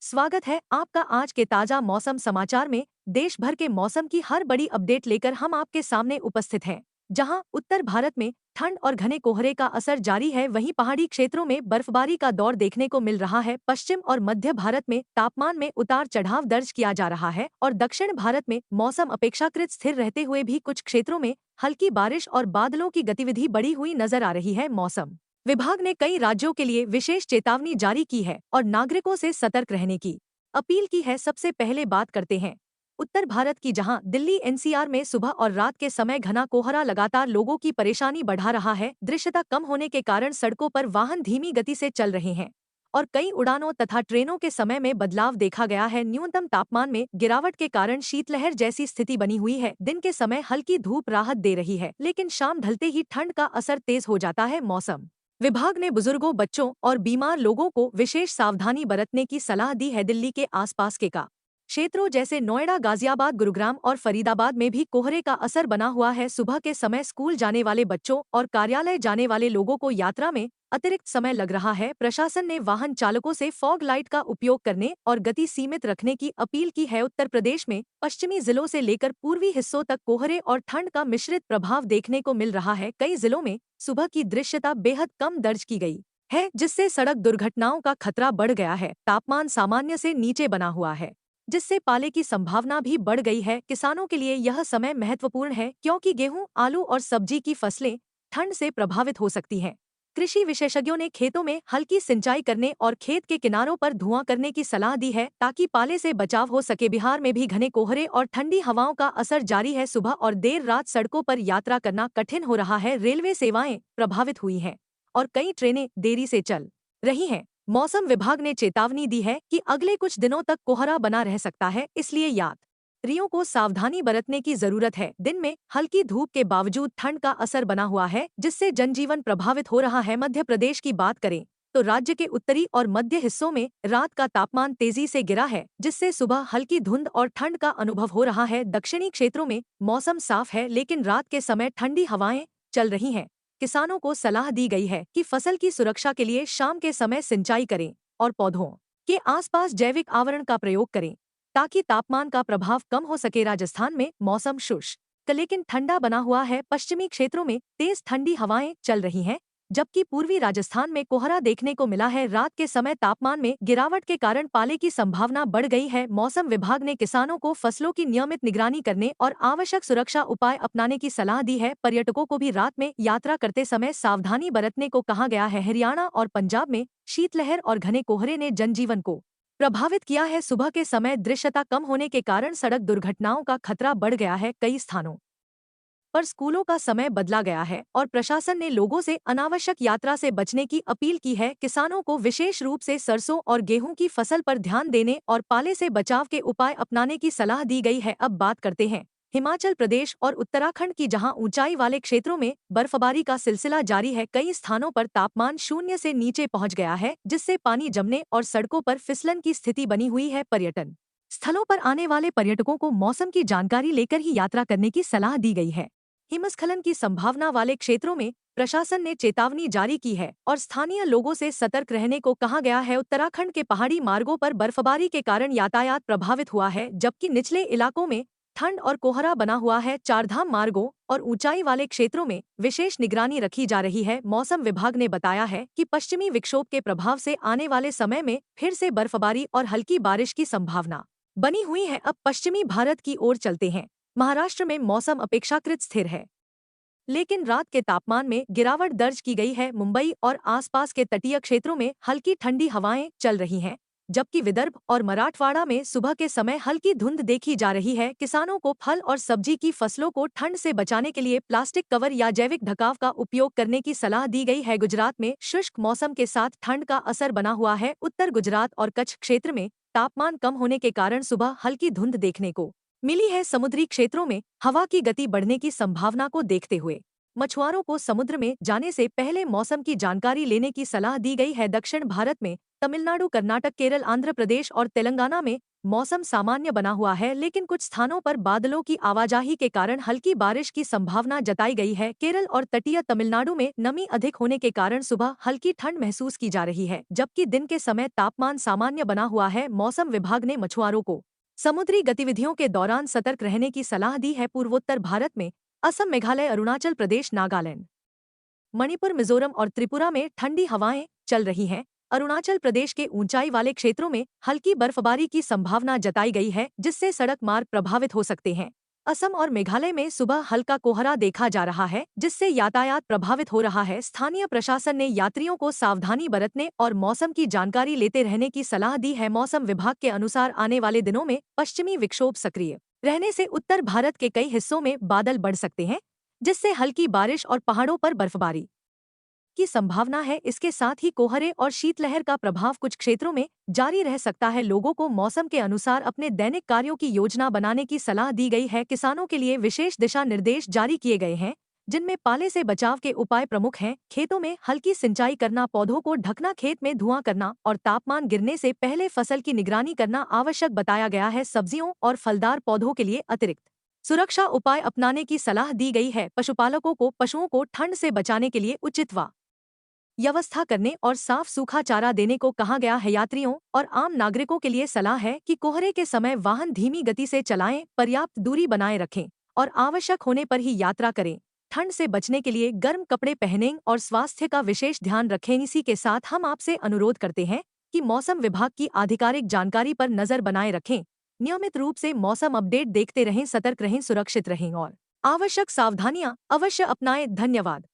स्वागत है आपका आज के ताजा मौसम समाचार में। देश भर के मौसम की हर बड़ी अपडेट लेकर हम आपके सामने उपस्थित हैं। जहां उत्तर भारत में ठंड और घने कोहरे का असर जारी है, वहीं पहाड़ी क्षेत्रों में बर्फबारी का दौर देखने को मिल रहा है। पश्चिम और मध्य भारत में तापमान में उतार चढ़ाव दर्ज किया जा रहा है और दक्षिण भारत में मौसम अपेक्षाकृत स्थिर रहते हुए भी कुछ क्षेत्रों में हल्की बारिश और बादलों की गतिविधि बढ़ी हुई नजर आ रही है। मौसम विभाग ने कई राज्यों के लिए विशेष चेतावनी जारी की है और नागरिकों से सतर्क रहने की अपील की है। सबसे पहले बात करते हैं उत्तर भारत की, जहां दिल्ली एनसीआर में सुबह और रात के समय घना कोहरा लगातार लोगों की परेशानी बढ़ा रहा है। दृश्यता कम होने के कारण सड़कों पर वाहन धीमी गति से चल रहे हैं और कई उड़ानों तथा ट्रेनों के समय में बदलाव देखा गया है। न्यूनतम तापमान में गिरावट के कारण शीतलहर जैसी स्थिति बनी हुई है। दिन के समय हल्की धूप राहत दे रही है, लेकिन शाम ढलते ही ठंड का असर तेज हो जाता है। मौसम विभाग ने बुजुर्गों, बच्चों और बीमार लोगों को विशेष सावधानी बरतने की सलाह दी है। दिल्ली के आसपास के क्षेत्रों जैसे नोएडा, गाजियाबाद, गुरुग्राम और फरीदाबाद में भी कोहरे का असर बना हुआ है। सुबह के समय स्कूल जाने वाले बच्चों और कार्यालय जाने वाले लोगों को यात्रा में अतिरिक्त समय लग रहा है। प्रशासन ने वाहन चालकों से फॉग लाइट का उपयोग करने और गति सीमित रखने की अपील की है। उत्तर प्रदेश में पश्चिमी जिलों से लेकर पूर्वी हिस्सों तक कोहरे और ठंड का मिश्रित प्रभाव देखने को मिल रहा है। कई जिलों में सुबह की दृश्यता बेहद कम दर्ज की गई है, जिससे सड़क दुर्घटनाओं का खतरा बढ़ गया है। तापमान सामान्य से नीचे बना हुआ है, जिससे पाले की संभावना भी बढ़ गई है। किसानों के लिए यह समय महत्वपूर्ण है, क्योंकि गेहूं, आलू और सब्जी की फसलें ठंड से प्रभावित हो सकती हैं। कृषि विशेषज्ञों ने खेतों में हल्की सिंचाई करने और खेत के किनारों पर धुआं करने की सलाह दी है, ताकि पाले से बचाव हो सके। बिहार में भी घने कोहरे और ठंडी हवाओं का असर जारी है। सुबह और देर रात सड़कों पर यात्रा करना कठिन हो रहा है। रेलवे सेवाएं प्रभावित हुई हैं और कई ट्रेनें देरी से चल रही हैं। मौसम विभाग ने चेतावनी दी है कि अगले कुछ दिनों तक कोहरा बना रह सकता है, इसलिए यात्रियों को सावधानी बरतने की जरूरत है। दिन में हल्की धूप के बावजूद ठंड का असर बना हुआ है, जिससे जनजीवन प्रभावित हो रहा है। मध्य प्रदेश की बात करें तो राज्य के उत्तरी और मध्य हिस्सों में रात का तापमान तेजी से गिरा है, जिससे सुबह हल्की धुंध और ठंड का अनुभव हो रहा है। दक्षिणी क्षेत्रों में मौसम साफ है, लेकिन रात के समय ठंडी हवाएं चल रही हैं। किसानों को सलाह दी गई है कि फसल की सुरक्षा के लिए शाम के समय सिंचाई करें और पौधों के आसपास जैविक आवरण का प्रयोग करें, ताकि तापमान का प्रभाव कम हो सके। राजस्थान में मौसम शुष्क लेकिन ठंडा बना हुआ है। पश्चिमी क्षेत्रों में तेज ठंडी हवाएं चल रही हैं, जबकि पूर्वी राजस्थान में कोहरा देखने को मिला है। रात के समय तापमान में गिरावट के कारण पाले की संभावना बढ़ गई है। मौसम विभाग ने किसानों को फसलों की नियमित निगरानी करने और आवश्यक सुरक्षा उपाय अपनाने की सलाह दी है। पर्यटकों को भी रात में यात्रा करते समय सावधानी बरतने को कहा गया है। हरियाणा और पंजाब में शीतलहर और घने कोहरे ने जनजीवन को प्रभावित किया है। सुबह के समय दृश्यता कम होने के कारण सड़क दुर्घटनाओं का खतरा बढ़ गया है। कई स्थानों पर स्कूलों का समय बदला गया है और प्रशासन ने लोगों से अनावश्यक यात्रा से बचने की अपील की है। किसानों को विशेष रूप से सरसों और गेहूं की फसल पर ध्यान देने और पाले से बचाव के उपाय अपनाने की सलाह दी गई है। अब बात करते हैं हिमाचल प्रदेश और उत्तराखंड की, जहां ऊंचाई वाले क्षेत्रों में बर्फबारी का सिलसिला जारी है। कई स्थानों पर तापमान शून्य से नीचे पहुंच गया है, जिससे पानी जमने और सड़कों पर फिसलन की स्थिति बनी हुई है। पर्यटन स्थलों पर आने वाले पर्यटकों को मौसम की जानकारी लेकर ही यात्रा करने की सलाह दी गई है। हिमस्खलन की संभावना वाले क्षेत्रों में प्रशासन ने चेतावनी जारी की है और स्थानीय लोगों से सतर्क रहने को कहा गया है। उत्तराखंड के पहाड़ी मार्गों पर बर्फबारी के कारण यातायात प्रभावित हुआ है, जबकि निचले इलाकों में ठंड और कोहरा बना हुआ है। चारधाम मार्गों और ऊंचाई वाले क्षेत्रों में विशेष निगरानी रखी जा रही है। मौसम विभाग ने बताया है कि पश्चिमी विक्षोभ के प्रभाव से आने वाले समय में फिर से बर्फबारी और हल्की बारिश की संभावना बनी हुई है। अब पश्चिमी भारत की ओर चलते हैं। महाराष्ट्र में मौसम अपेक्षाकृत स्थिर है, लेकिन रात के तापमान में गिरावट दर्ज की गई है। मुंबई और आसपास के तटीय क्षेत्रों में हल्की ठंडी हवाएं चल रही हैं, जबकि विदर्भ और मराठवाड़ा में सुबह के समय हल्की धुंध देखी जा रही है। किसानों को फल और सब्जी की फसलों को ठंड से बचाने के लिए प्लास्टिक कवर या जैविक ढकाव का उपयोग करने की सलाह दी गई है। गुजरात में शुष्क मौसम के साथ ठंड का असर बना हुआ है। उत्तर गुजरात और कच्छ क्षेत्र में तापमान कम होने के कारण सुबह हल्की धुंध देखने को मिली है। समुद्री क्षेत्रों में हवा की गति बढ़ने की संभावना को देखते हुए मछुआरों को समुद्र में जाने से पहले मौसम की जानकारी लेने की सलाह दी गई है। दक्षिण भारत में तमिलनाडु, कर्नाटक, केरल, आंध्र प्रदेश और तेलंगाना में मौसम सामान्य बना हुआ है, लेकिन कुछ स्थानों पर बादलों की आवाजाही के कारण हल्की बारिश की संभावना जताई गई है। केरल और तटीय तमिलनाडु में नमी अधिक होने के कारण सुबह हल्की ठंड महसूस की जा रही है, जबकि दिन के समय तापमान सामान्य बना हुआ है। मौसम विभाग ने मछुआरों को समुद्री गतिविधियों के दौरान सतर्क रहने की सलाह दी है। पूर्वोत्तर भारत में असम, मेघालय, अरुणाचल प्रदेश, नागालैंड, मणिपुर, मिजोरम और त्रिपुरा में ठंडी हवाएं चल रही हैं। अरुणाचल प्रदेश के ऊंचाई वाले क्षेत्रों में हल्की बर्फबारी की संभावना जताई गई है, जिससे सड़क मार्ग प्रभावित हो सकते हैं। असम और मेघालय में सुबह हल्का कोहरा देखा जा रहा है, जिससे यातायात प्रभावित हो रहा है। स्थानीय प्रशासन ने यात्रियों को सावधानी बरतने और मौसम की जानकारी लेते रहने की सलाह दी है। मौसम विभाग के अनुसार आने वाले दिनों में पश्चिमी विक्षोभ सक्रिय रहने से उत्तर भारत के कई हिस्सों में बादल बढ़ सकते हैं, जिससे हल्की बारिश और पहाड़ों पर बर्फबारी की संभावना है। इसके साथ ही कोहरे और शीतलहर का प्रभाव कुछ क्षेत्रों में जारी रह सकता है। लोगों को मौसम के अनुसार अपने दैनिक कार्यों की योजना बनाने की सलाह दी गई है। किसानों के लिए विशेष दिशा निर्देश जारी किए गए हैं, जिनमें पाले से बचाव के उपाय प्रमुख हैं। खेतों में हल्की सिंचाई करना, पौधों को ढकना, खेत में धुआं करना और तापमान गिरने से पहले फसल की निगरानी करना आवश्यक बताया गया है। सब्जियों और फलदार पौधों के लिए अतिरिक्त सुरक्षा उपाय अपनाने की सलाह दी गई है। पशुपालकों को पशुओं को ठंड से बचाने के लिए उचित व्यवस्था करने और साफ सूखा चारा देने को कहा गया है। यात्रियों और आम नागरिकों के लिए सलाह है कि कोहरे के समय वाहन धीमी गति से चलाएं, पर्याप्त दूरी बनाए रखें और आवश्यक होने पर ही यात्रा करें। ठंड से बचने के लिए गर्म कपड़े पहनें और स्वास्थ्य का विशेष ध्यान रखें। इसी के साथ हम आपसे अनुरोध करते हैं कि मौसम विभाग की आधिकारिक जानकारी पर नजर बनाए रखें, नियमित रूप से मौसम अपडेट देखते रहें, सतर्क रहें, सुरक्षित रहें और आवश्यक सावधानियां अवश्य अपनाएं। धन्यवाद।